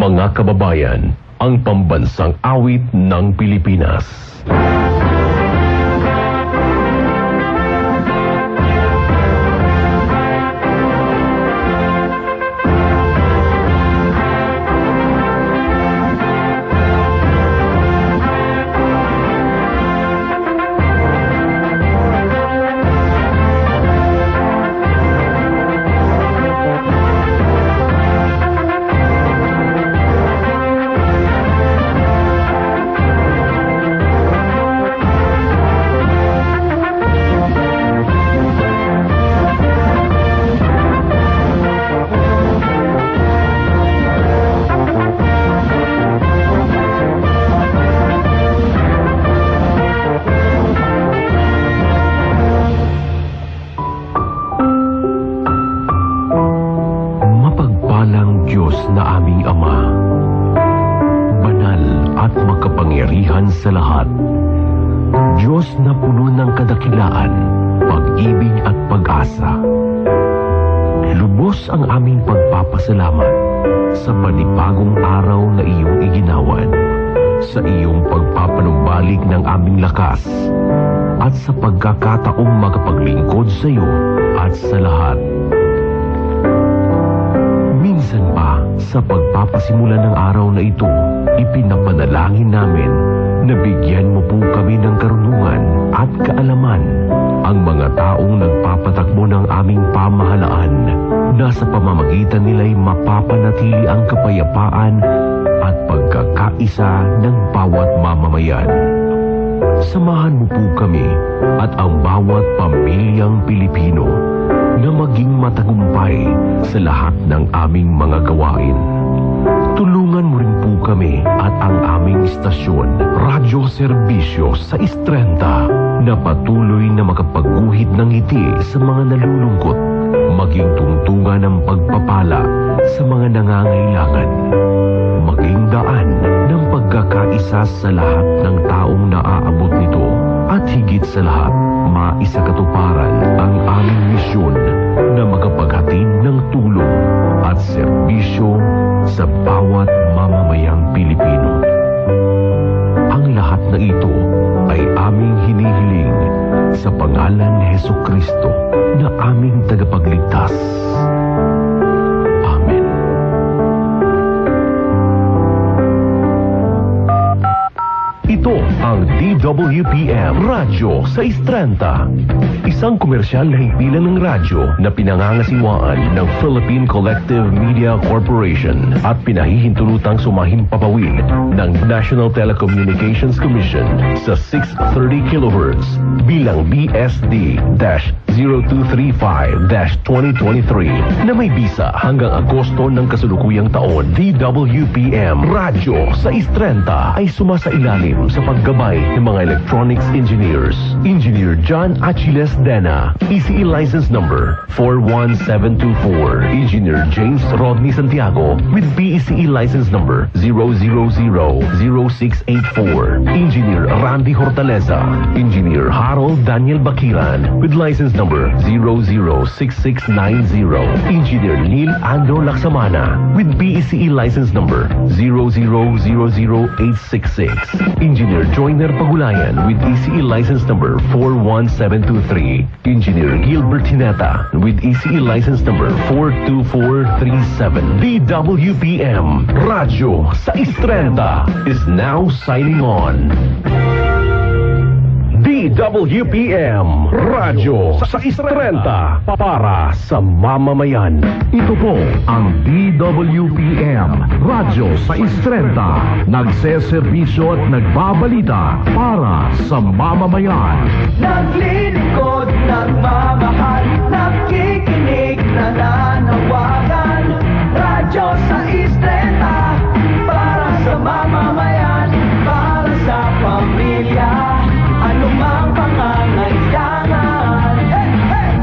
Mga kababayan, ang pambansang awit ng Pilipinas. Na aming Ama, banal at makapangyarihan sa lahat, Diyos na puno ng kadakilaan, pag-ibig at pag-asa. Lubos ang aming pagpapasalamat sa panibagong araw na iyong iginawan, sa iyong pagpapanumbalik ng aming lakas, at sa pagkakataong makapaglingkod sa iyo at sa lahat. Minsan pa, sa pagpapasimula ng araw na ito, ipinapanalangin namin na bigyan mo po kami ng karunungan at kaalaman ang mga taong nagpapatakbo ng aming pamahalaan na sa pamamagitan nila'y mapapanatili ang kapayapaan at pagkakaisa ng bawat mamamayan. Samahan mo po kami at ang bawat pamilyang Pilipino na maging matagumpay sa lahat ng aming mga gawain. Tulungan mo rin po kami at ang aming istasyon, Radyo Serbisyo sa 630 na patuloy na makapagguhit ng ngiti sa mga nalulungkot, maging tungtungan ng pagpapala sa mga nangangailangan, maging daan ng pagkakaisa sa lahat ng taong naaabot nito, at higit sa lahat, maisakatuparan ang aming misyon na makapaghatid ng tulong at serbisyo sa bawat mamamayang Pilipino. Ang lahat na ito ay aming hinihiling sa pangalan ni Hesukristo na aming tagapagligtas. Amen. Ito ang DWPM Radyo 630, isang komersyal na himpilan ng radyo na pinangangasiwaan ng Philippine Collective Media Corporation at pinahihintulutang sumahimpapawid ng National Telecommunications Commission sa 630 kHz bilang BSD-0235-2023 na may bisa hanggang Agosto ng kasulukuyang taon. DWPM Radyo 630 ay sumasailalim sa paggabay ng mga electronics engineers. Engineer John Achilles Dena, ECE license number 41724. Engineer James Rodney Santiago with BECE license number 0000684. Engineer Randy Hortaleza. Engineer Harold Daniel Bakiran with license number 006690. Engineer Neil Andro Laksamana with BECE license number 0000866. Engineer Joyner Pagulayan with ECE license number 41723. Engineer Gilbert Hineta with ECE license number 42437. DWPM Radyo 630 is now signing on. DWPM Radyo 630 para sa mamamayan. Ito po ang DWPM Radyo 630, nagseserbisyo at nagbabalita para sa mamamayan. Naglilingkod, nagmamahal, nakikinig, nananawagan. Radyo 630 para sa mamamayan, para sa pamilya. Anumang pangangailangan, hey, hey!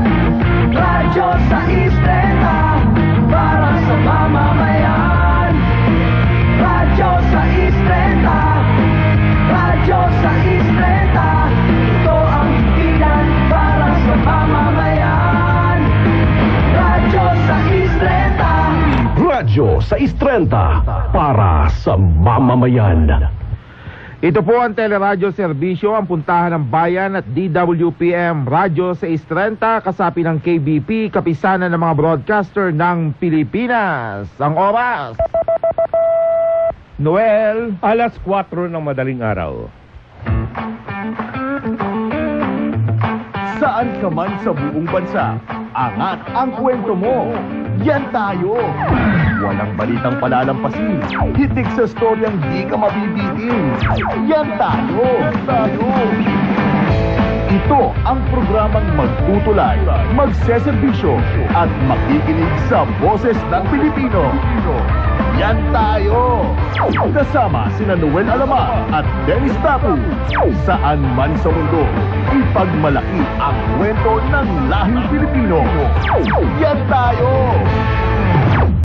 Radyo 630 para sa mamamayan. Radyo 630, Radyo 630, ito ang himpilan para sa mamamayan. Radyo 630, Radyo sa Istrenta para sa mamamayan. Ito po ang teleradyo serbisyo, ang puntahan ng bayan at DWPM Radyo sa Istrenta, kasapi ng KBP, kapisanan ng mga broadcaster ng Pilipinas. Ang oras, Noel, Alas 4 ng madaling araw. Saan ka man sa buong bansa, angat ang kwento mo. Yan tayo. Walang balitang palalampasin. Hitik sa storyang di ka mabibitin. Yan tayo. Ito ang programang magtutulay, magseserbisyo at makikinig sa boses ng Pilipino. Yan tayo! Kasama sina Noel Alamar at Dennis Tapu. Saan man sa mundo, ipagmalaki ang kwento ng lahing Pilipino. Yan tayo!